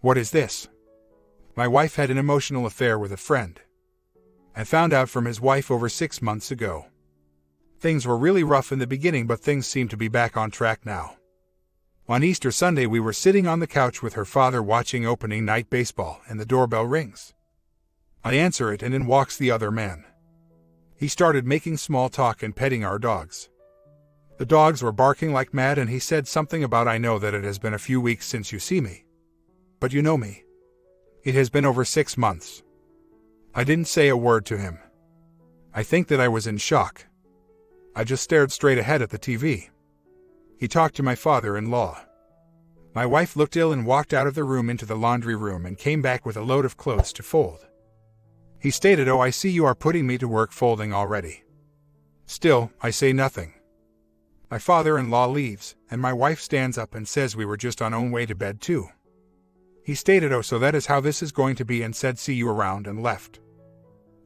What is this? My wife had an emotional affair with a friend. I found out from his wife over 6 months ago. Things were really rough in the beginning, but things seem to be back on track now. On Easter Sunday, we were sitting on the couch with her father watching opening night baseball, and the doorbell rings. I answer it, and in walks the other man. He started making small talk and petting our dogs. The dogs were barking like mad, and he said something about, "I know that it has been a few weeks since you see me. But you know me. It has been over 6 months. I didn't say a word to him. I think that I was in shock. I just stared straight ahead at the TV. He talked to my father-in-law. My wife looked ill and walked out of the room into the laundry room and came back with a load of clothes to fold. He stated, "Oh, I see you are putting me to work folding already." Still, I say nothing. My father-in-law leaves, and my wife stands up and says we were just on our own way to bed too. He stated, "Oh, so that is how this is going to be," and said, "See you around," and left.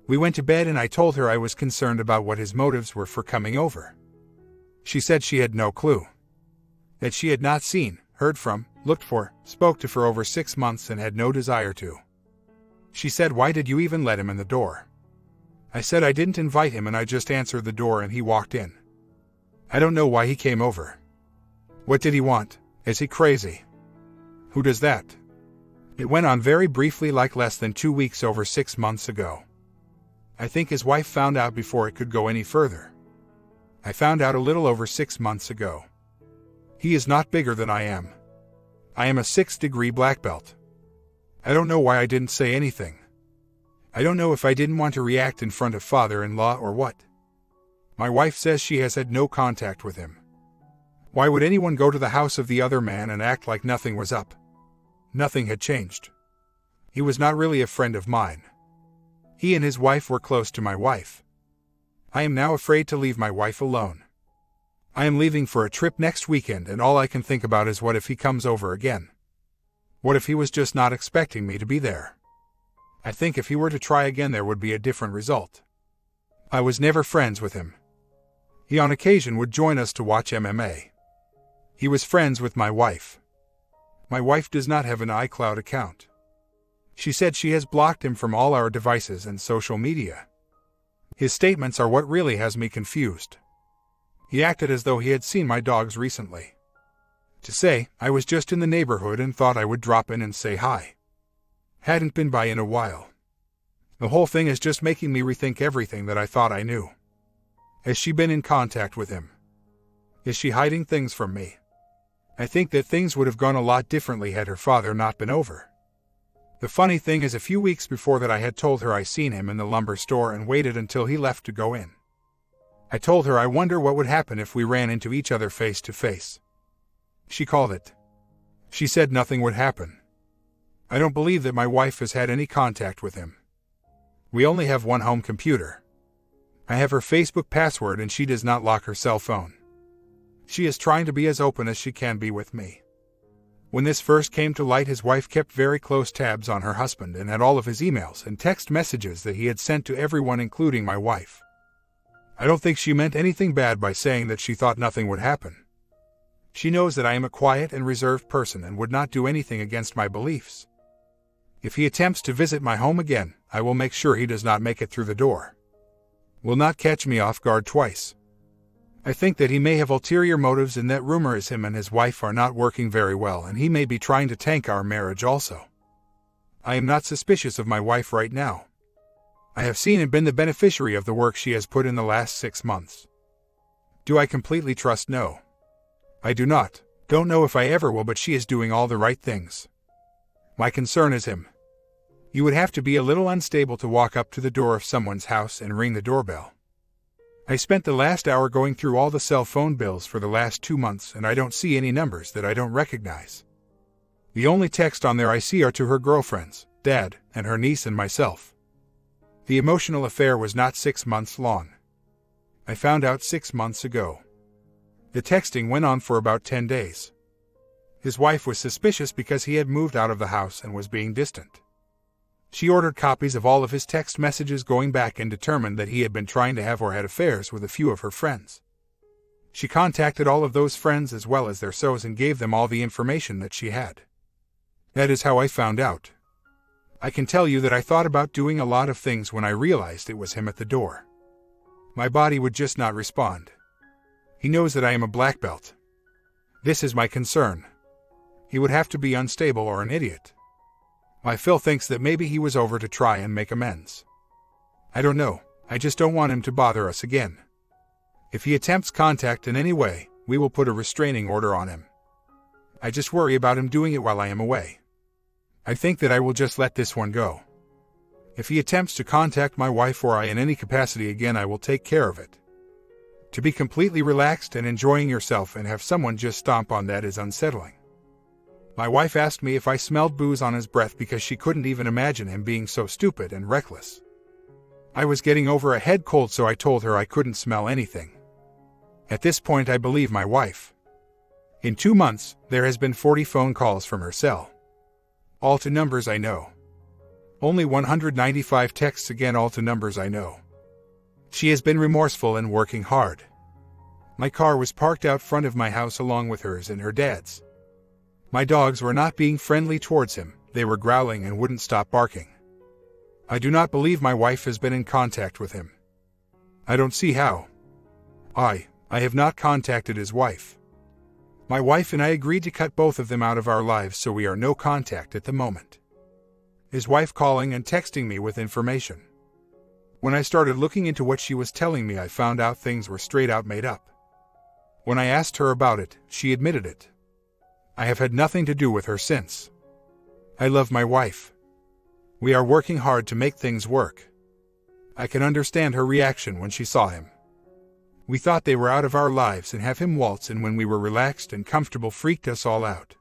We went to bed, and I told her I was concerned about what his motives were for coming over. She said she had no clue. That she had not seen, heard from, looked for, spoke to for over 6 months and had no desire to. She said, "Why did you even let him in the door?" I said I didn't invite him, and I just answered the door and he walked in. I don't know why he came over. What did he want? Is he crazy? Who does that? It went on very briefly, like less than 2 weeks over 6 months ago. I think his wife found out before it could go any further. I found out a little over 6 months ago. He is not bigger than I am. I am a 6th-degree black belt. I don't know why I didn't say anything. I don't know if I didn't want to react in front of father-in-law or what. My wife says she has had no contact with him. Why would anyone go to the house of the other man and act like nothing was up? Nothing had changed. He was not really a friend of mine. He and his wife were close to my wife. I am now afraid to leave my wife alone. I am leaving for a trip next weekend, and all I can think about is what if he comes over again? What if he was just not expecting me to be there? I think if he were to try again, there would be a different result. I was never friends with him. He on occasion would join us to watch MMA. He was friends with my wife. My wife does not have an iCloud account. She said she has blocked him from all our devices and social media. His statements are what really has me confused. He acted as though he had seen my dogs recently. To say, I was just in the neighborhood and thought I would drop in and say hi. Hadn't been by in a while. The whole thing is just making me rethink everything that I thought I knew. Has she been in contact with him? Is she hiding things from me? I think that things would have gone a lot differently had her father not been over. The funny thing is, a few weeks before that I had told her I seen him in the lumber store and waited until he left to go in. I told her I wonder what would happen if we ran into each other face to face. She called it. She said nothing would happen. I don't believe that my wife has had any contact with him. We only have one home computer. I have her Facebook password and she does not lock her cell phone. She is trying to be as open as she can be with me. When this first came to light, his wife kept very close tabs on her husband and had all of his emails and text messages that he had sent to everyone, including my wife. I don't think she meant anything bad by saying that she thought nothing would happen. She knows that I am a quiet and reserved person and would not do anything against my beliefs. If he attempts to visit my home again, I will make sure he does not make it through the door. Will not catch me off guard twice. I think that he may have ulterior motives, and that rumor is him and his wife are not working very well, and he may be trying to tank our marriage also. I am not suspicious of my wife right now. I have seen and been the beneficiary of the work she has put in the last 6 months. Do I completely trust? No. I do not. Don't know if I ever will, but she is doing all the right things. My concern is him. You would have to be a little unstable to walk up to the door of someone's house and ring the doorbell. I spent the last hour going through all the cell phone bills for the last 2 months, and I don't see any numbers that I don't recognize. The only text on there I see are to her girlfriends, Dad, and her niece and myself. The emotional affair was not 6 months long. I found out 6 months ago. The texting went on for about 10 days. His wife was suspicious because he had moved out of the house and was being distant. She ordered copies of all of his text messages going back and determined that he had been trying to have or had affairs with a few of her friends. She contacted all of those friends as well as their SOs and gave them all the information that she had. That is how I found out. I can tell you that I thought about doing a lot of things when I realized it was him at the door. My body would just not respond. He knows that I am a black belt. This is my concern. He would have to be unstable or an idiot. My Phil thinks that maybe he was over to try and make amends. I don't know, I just don't want him to bother us again. If he attempts contact in any way, we will put a restraining order on him. I just worry about him doing it while I am away. I think that I will just let this one go. If he attempts to contact my wife or I in any capacity again, I will take care of it. To be completely relaxed and enjoying yourself and have someone just stomp on that is unsettling. My wife asked me if I smelled booze on his breath because she couldn't even imagine him being so stupid and reckless. I was getting over a head cold, so I told her I couldn't smell anything. At this point, I believe my wife. In 2 months, there has been 40 phone calls from her cell. All to numbers I know. Only 195 texts, again all to numbers I know. She has been remorseful and working hard. My car was parked out front of my house along with hers and her dad's. My dogs were not being friendly towards him, they were growling and wouldn't stop barking. I do not believe my wife has been in contact with him. I don't see how. I have not contacted his wife. My wife and I agreed to cut both of them out of our lives, so we are no contact at the moment. His wife calling and texting me with information. When I started looking into what she was telling me, I found out things were straight out made up. When I asked her about it, she admitted it. I have had nothing to do with her since. I love my wife. We are working hard to make things work. I can understand her reaction when she saw him. We thought they were out of our lives, and have him waltz in when we were relaxed and comfortable freaked us all out.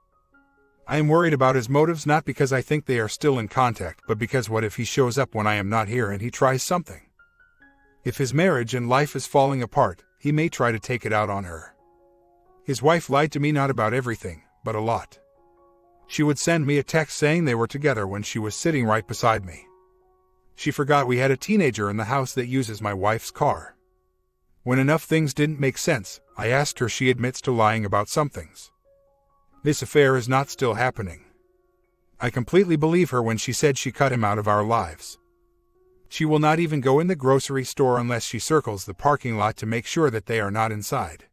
I am worried about his motives, not because I think they are still in contact, but because what if he shows up when I am not here and he tries something? If his marriage and life is falling apart, he may try to take it out on her. His wife lied to me, not about everything, but a lot. She would send me a text saying they were together when she was sitting right beside me. She forgot we had a teenager in the house that uses my wife's car. When enough things didn't make sense, I asked her. She admits to lying about some things. This affair is not still happening. I completely believe her when she said she cut him out of our lives. She will not even go in the grocery store unless she circles the parking lot to make sure that they are not inside.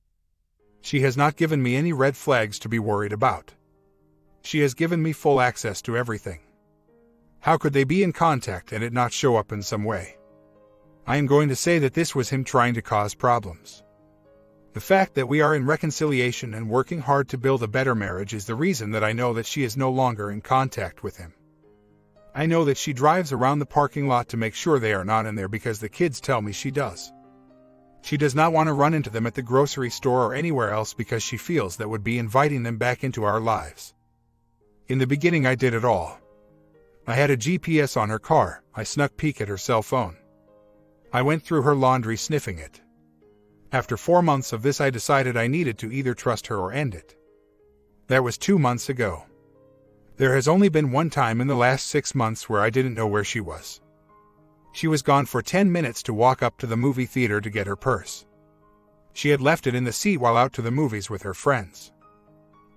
She has not given me any red flags to be worried about. She has given me full access to everything. How could they be in contact and it not show up in some way? I am going to say that this was him trying to cause problems. The fact that we are in reconciliation and working hard to build a better marriage is the reason that I know that she is no longer in contact with him. I know that she drives around the parking lot to make sure they are not in there because the kids tell me she does. She does not want to run into them at the grocery store or anywhere else because she feels that would be inviting them back into our lives. In the beginning, I did it all. I had a GPS on her car. I snuck peek at her cell phone. I went through her laundry sniffing it. After 4 months of this, I decided I needed to either trust her or end it. That was 2 months ago. There has only been one time in the last 6 months where I didn't know where she was. She was gone for 10 minutes to walk up to the movie theater to get her purse. She had left it in the seat while out to the movies with her friends.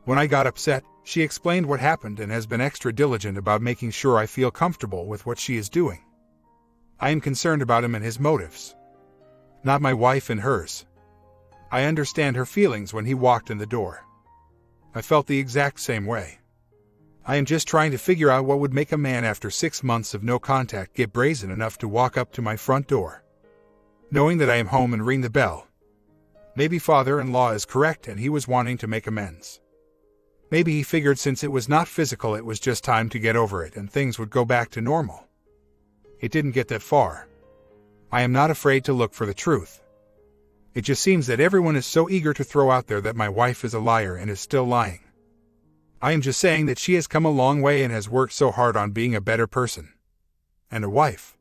When I got upset, she explained what happened and has been extra diligent about making sure I feel comfortable with what she is doing. I am concerned about him and his motives. Not my wife and hers. I understand her feelings when he walked in the door. I felt the exact same way. I am just trying to figure out what would make a man after 6 months of no contact get brazen enough to walk up to my front door, knowing that I am home, and ring the bell. Maybe father-in-law is correct and he was wanting to make amends. Maybe he figured since it was not physical, it was just time to get over it and things would go back to normal. It didn't get that far. I am not afraid to look for the truth. It just seems that everyone is so eager to throw out there that my wife is a liar and is still lying. I am just saying that she has come a long way and has worked so hard on being a better person. And a wife.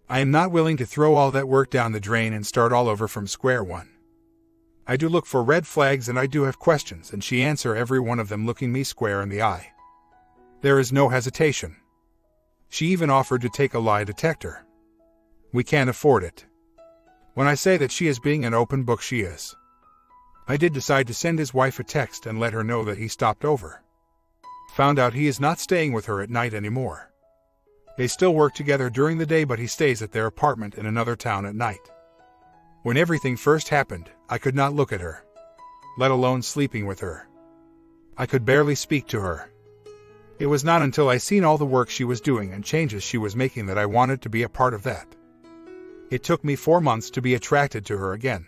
I am not willing to throw all that work down the drain and start all over from square one. I do look for red flags and I do have questions, and she answers every one of them looking me square in the eye. There is no hesitation. She even offered to take a lie detector. We can't afford it. When I say that she is being an open book, she is. I did decide to send his wife a text and let her know that he stopped over. Found out he is not staying with her at night anymore. They still work together during the day, but he stays at their apartment in another town at night. When everything first happened, I could not look at her, let alone sleeping with her. I could barely speak to her. It was not until I seen all the work she was doing and changes she was making that I wanted to be a part of that. It took me 4 months to be attracted to her again.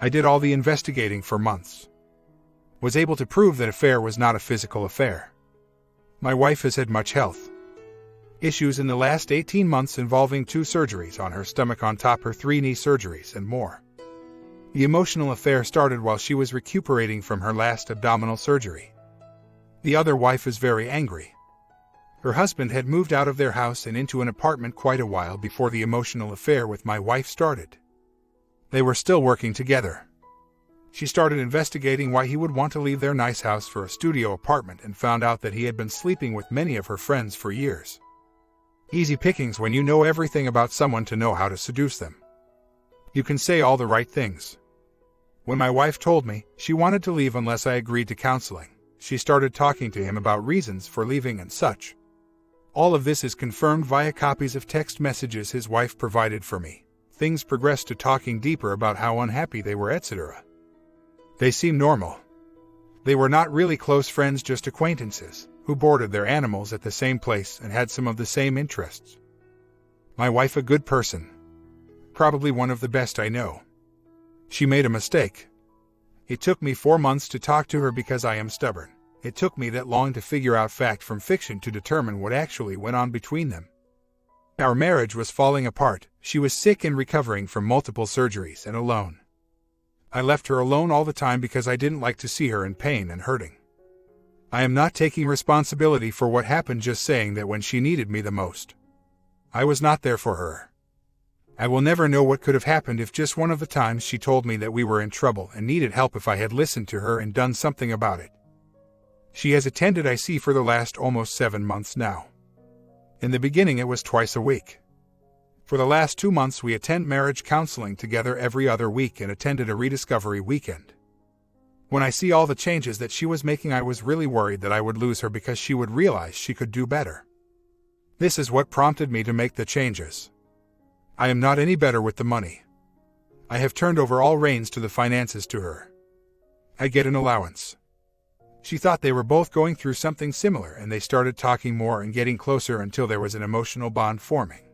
I did all the investigating for months. Was able to prove that affair was not a physical affair. My wife has had much health issues in the last 18 months involving 2 surgeries on her stomach on top her 3 knee surgeries and more. The emotional affair started while she was recuperating from her last abdominal surgery. The other wife is very angry. Her husband had moved out of their house and into an apartment quite a while before the emotional affair with my wife started. They were still working together. She started investigating why he would want to leave their nice house for a studio apartment and found out that he had been sleeping with many of her friends for years. Easy pickings when you know everything about someone to know how to seduce them. You can say all the right things. When my wife told me she wanted to leave unless I agreed to counseling, she started talking to him about reasons for leaving and such. All of this is confirmed via copies of text messages his wife provided for me. Things progressed to talking deeper about how unhappy they were, etc. They seemed normal. They were not really close friends, just acquaintances who boarded their animals at the same place and had some of the same interests. My wife a good person. Probably one of the best I know. She made a mistake. It took me 4 months to talk to her because I am stubborn. It took me that long to figure out fact from fiction to determine what actually went on between them. Our marriage was falling apart. She was sick and recovering from multiple surgeries and alone. I left her alone all the time because I didn't like to see her in pain and hurting. I am not taking responsibility for what happened, just saying that when she needed me the most, I was not there for her. I will never know what could have happened if just one of the times she told me that we were in trouble and needed help if I had listened to her and done something about it. She has attended IC for the last almost 7 months now. In the beginning it was twice a week. For the last 2 months we attend marriage counseling together every other week and attended a rediscovery weekend. When I see all the changes that she was making, I was really worried that I would lose her because she would realize she could do better. This is what prompted me to make the changes. I am not any better with the money. I have turned over all reins to the finances to her. I get an allowance. She thought they were both going through something similar and they started talking more and getting closer until there was an emotional bond forming.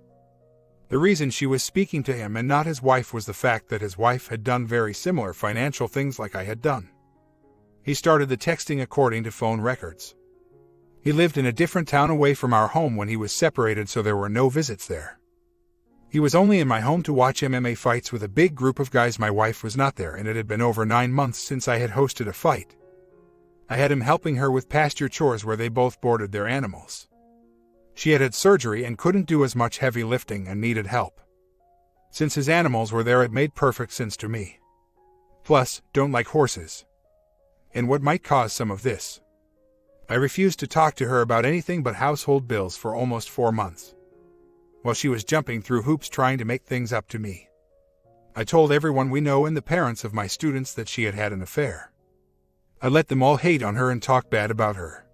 The reason she was speaking to him and not his wife was the fact that his wife had done very similar financial things like I had done. He started the texting according to phone records. He lived in a different town away from our home when he was separated, so there were no visits there. He was only in my home to watch MMA fights with a big group of guys. My wife was not there, and it had been over 9 months since I had hosted a fight. I had him helping her with pasture chores where they both boarded their animals. She had had surgery and couldn't do as much heavy lifting and needed help. Since his animals were there, it made perfect sense to me. Plus, don't like horses. And what might cause some of this? I refused to talk to her about anything but household bills for almost 4 months. While she was jumping through hoops trying to make things up to me. I told everyone we know and the parents of my students that she had had an affair. I let them all hate on her and talk bad about her.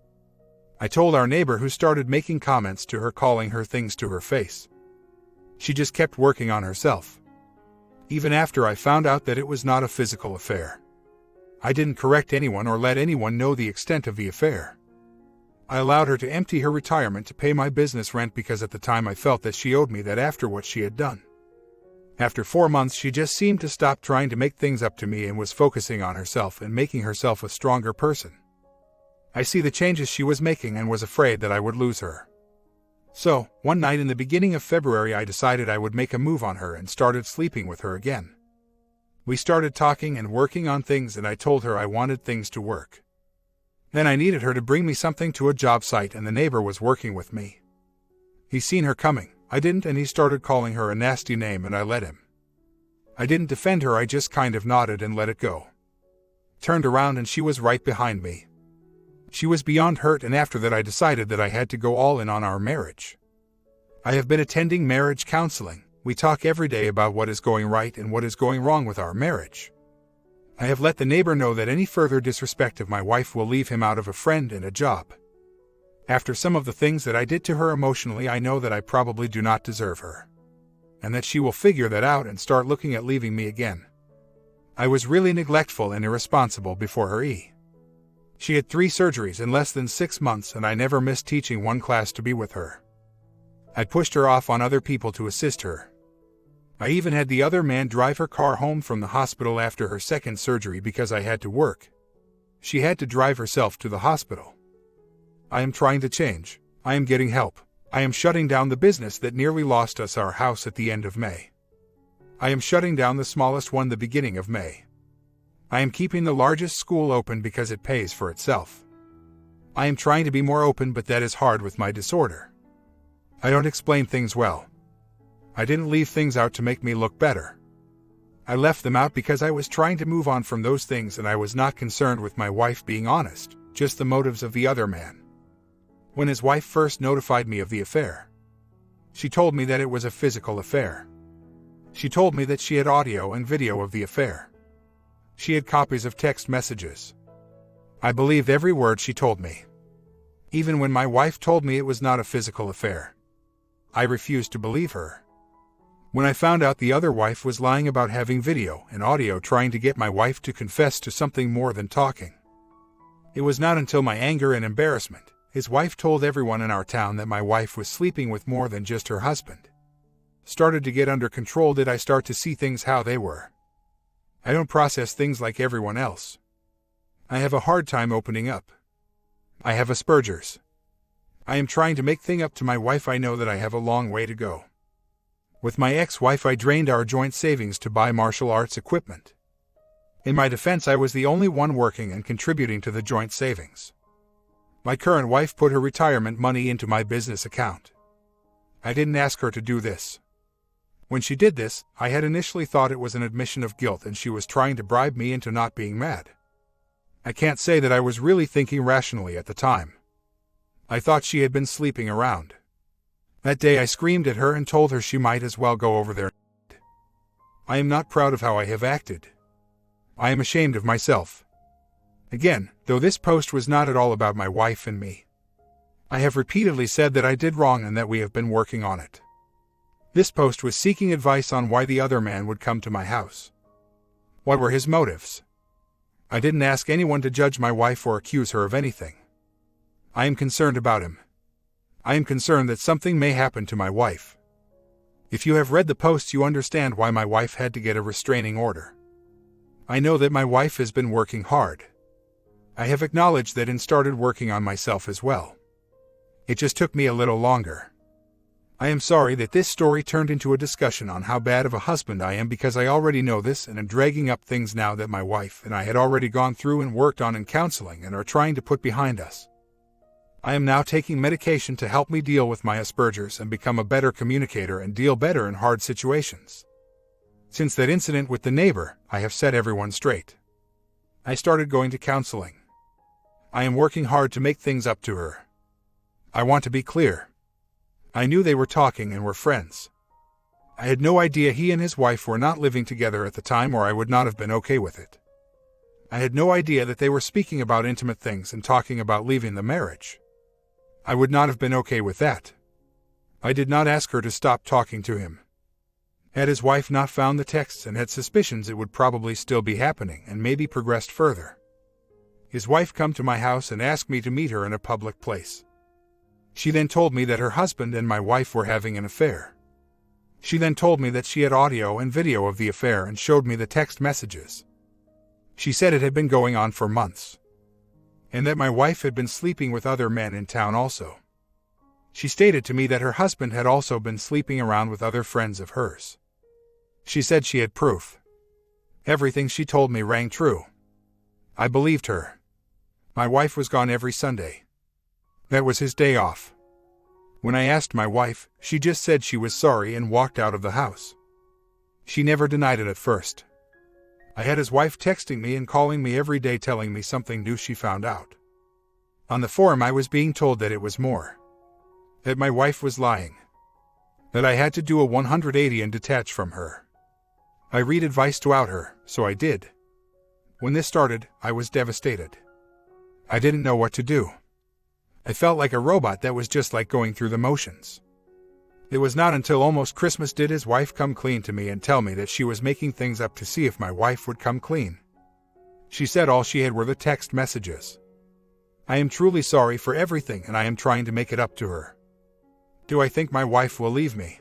I told our neighbor, who started making comments to her, calling her things to her face. She just kept working on herself. Even after I found out that it was not a physical affair. I didn't correct anyone or let anyone know the extent of the affair. I allowed her to empty her retirement to pay my business rent because at the time I felt that she owed me that after what she had done. After 4 months she just seemed to stop trying to make things up to me and was focusing on herself and making herself a stronger person. I see the changes she was making and was afraid that I would lose her. So, one night in the beginning of February I decided I would make a move on her and started sleeping with her again. We started talking and working on things and I told her I wanted things to work. Then I needed her to bring me something to a job site and the neighbor was working with me. He seen her coming, I didn't, and he started calling her a nasty name and I let him. I didn't defend her, I just kind of nodded and let it go. Turned around and she was right behind me. She was beyond hurt, and after that I decided that I had to go all in on our marriage. I have been attending marriage counseling. We talk every day about what is going right and what is going wrong with our marriage. I have let the neighbor know that any further disrespect of my wife will leave him out of a friend and a job. After some of the things that I did to her emotionally, I know that I probably do not deserve her, and that she will figure that out and start looking at leaving me again. I was really neglectful and irresponsible before her. She had 3 surgeries in less than 6 months, and I never missed teaching one class to be with her. I pushed her off on other people to assist her. I even had the other man drive her car home from the hospital after her 2nd surgery because I had to work. She had to drive herself to the hospital. I am trying to change. I am getting help. I am shutting down the business that nearly lost us our house at the end of May. I am shutting down the smallest one the beginning of May. I am keeping the largest school open because it pays for itself. I am trying to be more open, but that is hard with my disorder. I don't explain things well. I didn't leave things out to make me look better. I left them out because I was trying to move on from those things, and I was not concerned with my wife being honest, just the motives of the other man. When his wife first notified me of the affair, she told me that it was a physical affair. She told me that she had audio and video of the affair. She had copies of text messages. I believed every word she told me. Even when my wife told me it was not a physical affair, I refused to believe her. When I found out the other wife was lying about having video and audio, trying to get my wife to confess to something more than talking, it was not until my anger and embarrassment, his wife told everyone in our town that my wife was sleeping with more than just her husband, started to get under control, did I start to see things how they were. I don't process things like everyone else. I have a hard time opening up. I have Asperger's. I am trying to make things up to my wife. I know that I have a long way to go. With my ex-wife, I drained our joint savings to buy martial arts equipment. In my defense, I was the only one working and contributing to the joint savings. My current wife put her retirement money into my business account. I didn't ask her to do this. When she did this, I had initially thought it was an admission of guilt and she was trying to bribe me into not being mad. I can't say that I was really thinking rationally at the time. I thought she had been sleeping around. That day I screamed at her and told her she might as well go over there. I am not proud of how I have acted. I am ashamed of myself. Again, though this post was not at all about my wife and me, I have repeatedly said that I did wrong and that we have been working on it. This post was seeking advice on why the other man would come to my house. What were his motives? I didn't ask anyone to judge my wife or accuse her of anything. I am concerned about him. I am concerned that something may happen to my wife. If you have read the post, you understand why my wife had to get a restraining order. I know that my wife has been working hard. I have acknowledged that and started working on myself as well. It just took me a little longer. I am sorry that this story turned into a discussion on how bad of a husband I am, because I already know this and am dragging up things now that my wife and I had already gone through and worked on in counseling and are trying to put behind us. I am now taking medication to help me deal with my Asperger's and become a better communicator and deal better in hard situations. Since that incident with the neighbor, I have set everyone straight. I started going to counseling. I am working hard to make things up to her. I want to be clear. I knew they were talking and were friends. I had no idea he and his wife were not living together at the time, or I would not have been okay with it. I had no idea that they were speaking about intimate things and talking about leaving the marriage. I would not have been okay with that. I did not ask her to stop talking to him. Had his wife not found the texts and had suspicions, it would probably still be happening and maybe progressed further. His wife come to my house and asked me to meet her in a public place. She then told me that her husband and my wife were having an affair. She then told me that she had audio and video of the affair and showed me the text messages. She said it had been going on for months, and that my wife had been sleeping with other men in town also. She stated to me that her husband had also been sleeping around with other friends of hers. She said she had proof. Everything she told me rang true. I believed her. My wife was gone every Sunday. That was his day off. When I asked my wife, she just said she was sorry and walked out of the house. She never denied it at first. I had his wife texting me and calling me every day telling me something new she found out. On the forum I was being told that it was more. That my wife was lying. That I had to do a 180 and detach from her. I read advice to out her, so I did. When this started, I was devastated. I didn't know what to do. I felt like a robot that was just like going through the motions. It was not until almost Christmas did his wife come clean to me and tell me that she was making things up to see if my wife would come clean. She said all she had were the text messages. I am truly sorry for everything and I am trying to make it up to her. Do I think my wife will leave me?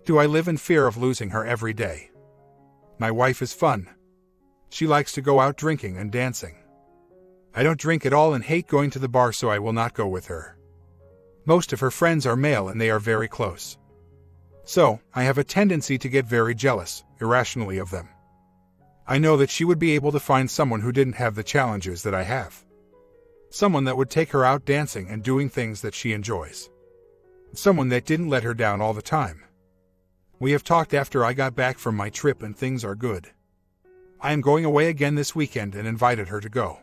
Do I live in fear of losing her every day? My wife is fun. She likes to go out drinking and dancing. I don't drink at all and hate going to the bar, so I will not go with her. Most of her friends are male and they are very close. So, I have a tendency to get very jealous, irrationally, of them. I know that she would be able to find someone who didn't have the challenges that I have. Someone that would take her out dancing and doing things that she enjoys. Someone that didn't let her down all the time. We have talked after I got back from my trip and things are good. I am going away again this weekend and invited her to go.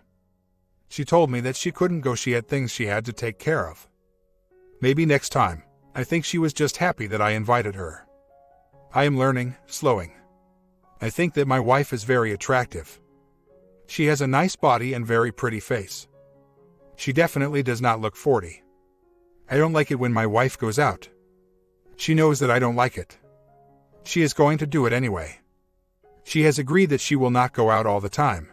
She told me that she couldn't go, she had things she had to take care of. Maybe next time. I think she was just happy that I invited her. I am learning, slowing. I think that my wife is very attractive. She has a nice body and very pretty face. She definitely does not look 40. I don't like it when my wife goes out. She knows that I don't like it. She is going to do it anyway. She has agreed that she will not go out all the time.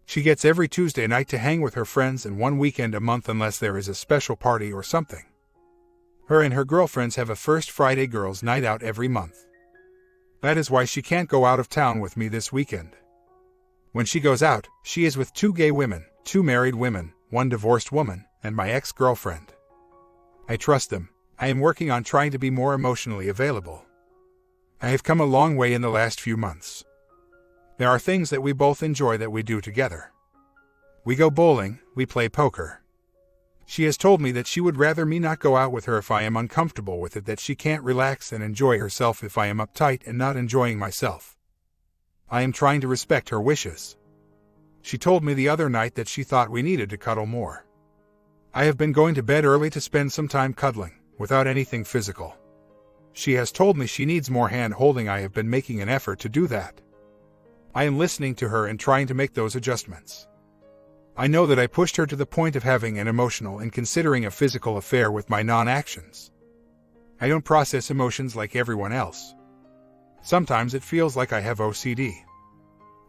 She gets every Tuesday night to hang with her friends and one weekend a month unless there is a special party or something. Her and her girlfriends have a first Friday girls' night out every month. That is why she can't go out of town with me this weekend. When she goes out, she is with 2 gay women, 2 married women, 1 divorced woman, and my ex-girlfriend. I trust them. I am working on trying to be more emotionally available. I have come a long way in the last few months. There are things that we both enjoy that we do together. We go bowling, we play poker. She has told me that she would rather me not go out with her if I am uncomfortable with it, that she can't relax and enjoy herself if I am uptight and not enjoying myself. I am trying to respect her wishes. She told me the other night that she thought we needed to cuddle more. I have been going to bed early to spend some time cuddling, without anything physical. She has told me she needs more hand-holding. I have been making an effort to do that. I am listening to her and trying to make those adjustments. I know that I pushed her to the point of having an emotional and considering a physical affair with my non-actions. I don't process emotions like everyone else. Sometimes it feels like I have OCD.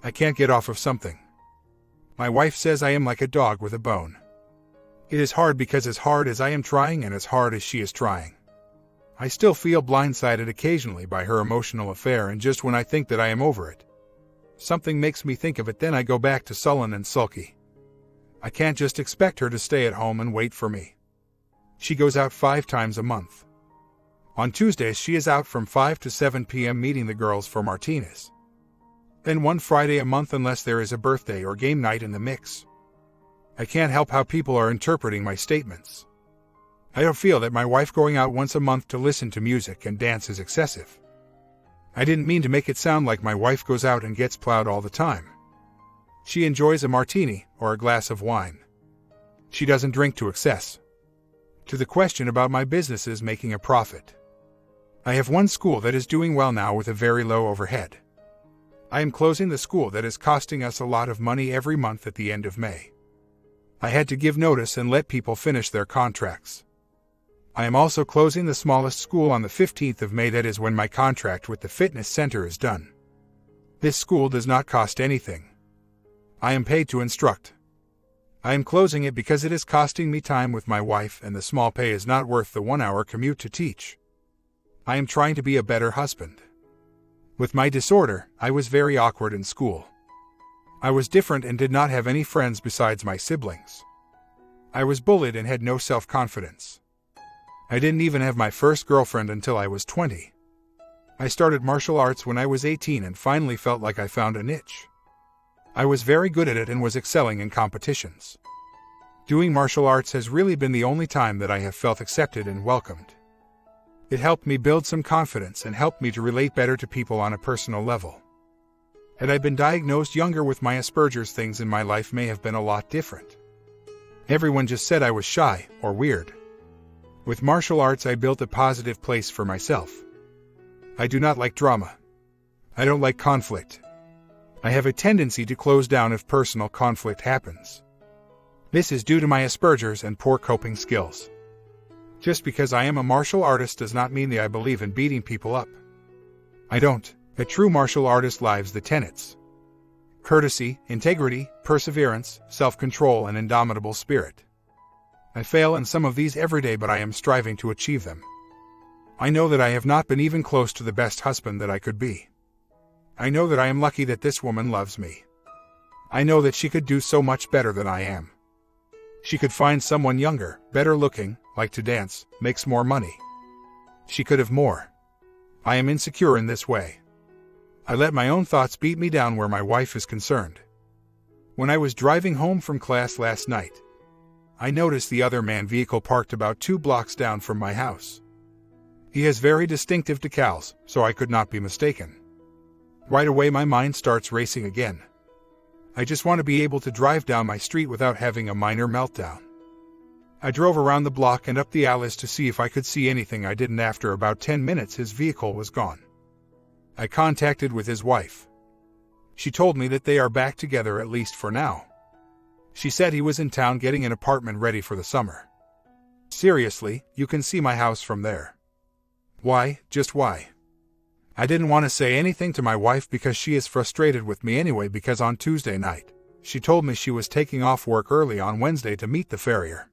I can't get off of something. My wife says I am like a dog with a bone. It is hard because as hard as I am trying and as hard as she is trying, I still feel blindsided occasionally by her emotional affair, and just when I think that I am over it, something makes me think of it, then I go back to sullen and sulky. I can't just expect her to stay at home and wait for me. She goes out 5 times a month. On Tuesdays she is out from 5 to 7 p.m. meeting the girls for martinis. Then one Friday a month unless there is a birthday or game night in the mix. I can't help how people are interpreting my statements. I don't feel that my wife going out once a month to listen to music and dance is excessive. I didn't mean to make it sound like my wife goes out and gets plowed all the time. She enjoys a martini or a glass of wine. She doesn't drink to excess. To the question about my businesses making a profit. I have one school that is doing well now with a very low overhead. I am closing the school that is costing us a lot of money every month at the end of May. I had to give notice and let people finish their contracts. I am also closing the smallest school on the 15th of May. That is when my contract with the fitness center is done. This school does not cost anything. I am paid to instruct. I am closing it because it is costing me time with my wife, and the small pay is not worth the 1-hour commute to teach. I am trying to be a better husband. With my disorder, I was very awkward in school. I was different and did not have any friends besides my siblings. I was bullied and had no self-confidence. I didn't even have my first girlfriend until I was 20. I started martial arts when I was 18 and finally felt like I found a niche. I was very good at it and was excelling in competitions. Doing martial arts has really been the only time that I have felt accepted and welcomed. It helped me build some confidence and helped me to relate better to people on a personal level. Had I been diagnosed younger with my Asperger's, things in my life may have been a lot different. Everyone just said I was shy or weird. With martial arts, I built a positive place for myself. I do not like drama. I don't like conflict. I have a tendency to close down if personal conflict happens. This is due to my Asperger's and poor coping skills. Just because I am a martial artist does not mean that I believe in beating people up. I don't. A true martial artist lives the tenets: courtesy, integrity, perseverance, self-control, and indomitable spirit. I fail in some of these every day, but I am striving to achieve them. I know that I have not been even close to the best husband that I could be. I know that I am lucky that this woman loves me. I know that she could do so much better than I am. She could find someone younger, better looking, like to dance, makes more money. She could have more. I am insecure in this way. I let my own thoughts beat me down where my wife is concerned. When I was driving home from class last night, I noticed the other man's vehicle parked about 2 blocks down from my house. He has very distinctive decals, so I could not be mistaken. Right away my mind starts racing again. I just want to be able to drive down my street without having a minor meltdown. I drove around the block and up the alleys to see if I could see anything. I didn't. After about 10 minutes his vehicle was gone. I contacted with his wife. She told me that they are back together, at least for now. She said he was in town getting an apartment ready for the summer. Seriously, you can see my house from there. Why? Just why? I didn't want to say anything to my wife because she is frustrated with me anyway, because on Tuesday night, she told me she was taking off work early on Wednesday to meet the farrier.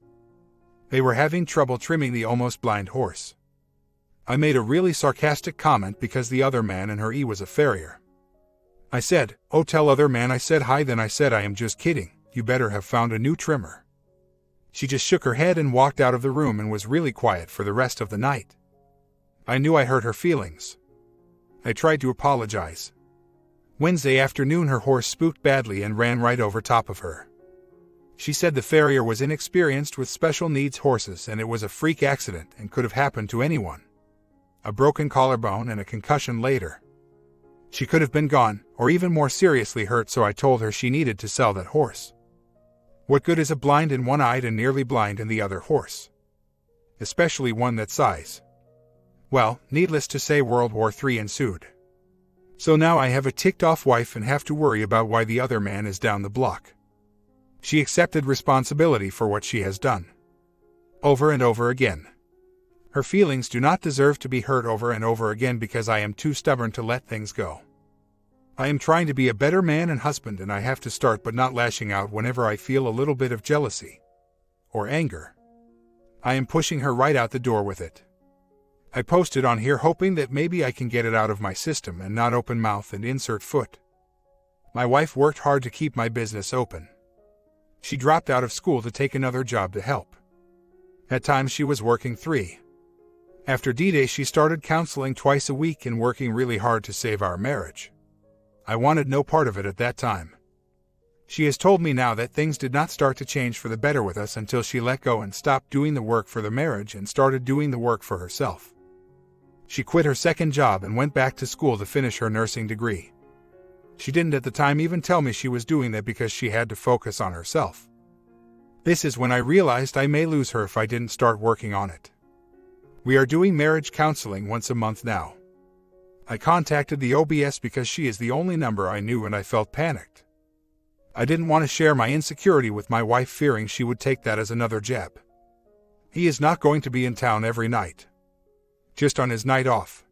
They were having trouble trimming the almost blind horse. I made a really sarcastic comment because the other man in her was a farrier. I said, "Oh, tell other man I said hi." Then I said, "I am just kidding, you better have found a new trimmer." She just shook her head and walked out of the room and was really quiet for the rest of the night. I knew I hurt her feelings. I tried to apologize. Wednesday afternoon her horse spooked badly and ran right over top of her. She said the farrier was inexperienced with special needs horses and it was a freak accident and could have happened to anyone. A broken collarbone and a concussion later. She could have been gone, or even more seriously hurt, so I told her she needed to sell that horse. What good is a blind in one eye and nearly blind in the other horse? Especially one that size. Well, needless to say, World War III ensued. So now I have a ticked-off wife and have to worry about why the other man is down the block. She accepted responsibility for what she has done. Over and over again. Her feelings do not deserve to be hurt over and over again because I am too stubborn to let things go. I am trying to be a better man and husband, and I have to start but not lashing out whenever I feel a little bit of jealousy or anger. I am pushing her right out the door with it. I posted on here hoping that maybe I can get it out of my system and not open mouth and insert foot. My wife worked hard to keep my business open. She dropped out of school to take another job to help. At times she was working 3. After D-Day she started counseling twice a week and working really hard to save our marriage. I wanted no part of it at that time. She has told me now that things did not start to change for the better with us until she let go and stopped doing the work for the marriage and started doing the work for herself. She quit her second job and went back to school to finish her nursing degree. She didn't at the time even tell me she was doing that because she had to focus on herself. This is when I realized I may lose her if I didn't start working on it. We are doing marriage counseling once a month now. I contacted the OBS because she is the only number I knew and I felt panicked. I didn't want to share my insecurity with my wife, fearing she would take that as another jab. He is not going to be in town every night. Just on his night off.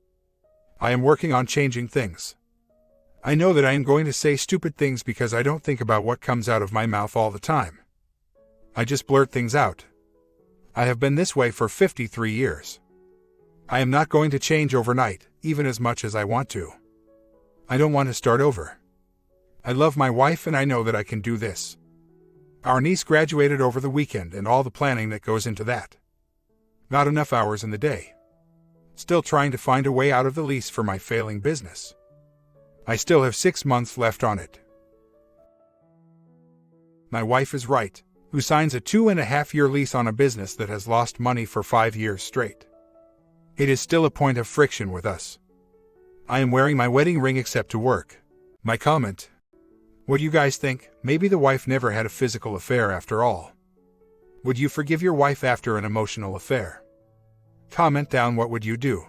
I am working on changing things. I know that I am going to say stupid things because I don't think about what comes out of my mouth all the time. I just blurt things out. I have been this way for 53 years. I am not going to change overnight, even as much as I want to. I don't want to start over. I love my wife and I know that I can do this. Our niece graduated over the weekend and all the planning that goes into that. Not enough hours in the day. Still trying to find a way out of the lease for my failing business. I still have 6 months left on it. My wife is right, who signs a 2.5-year lease on a business that has lost money for 5 years straight. It is still a point of friction with us. I am wearing my wedding ring except to work. My comment: what do you guys think? Maybe the wife never had a physical affair after all. Would you forgive your wife after an emotional affair? Comment down, what would you do?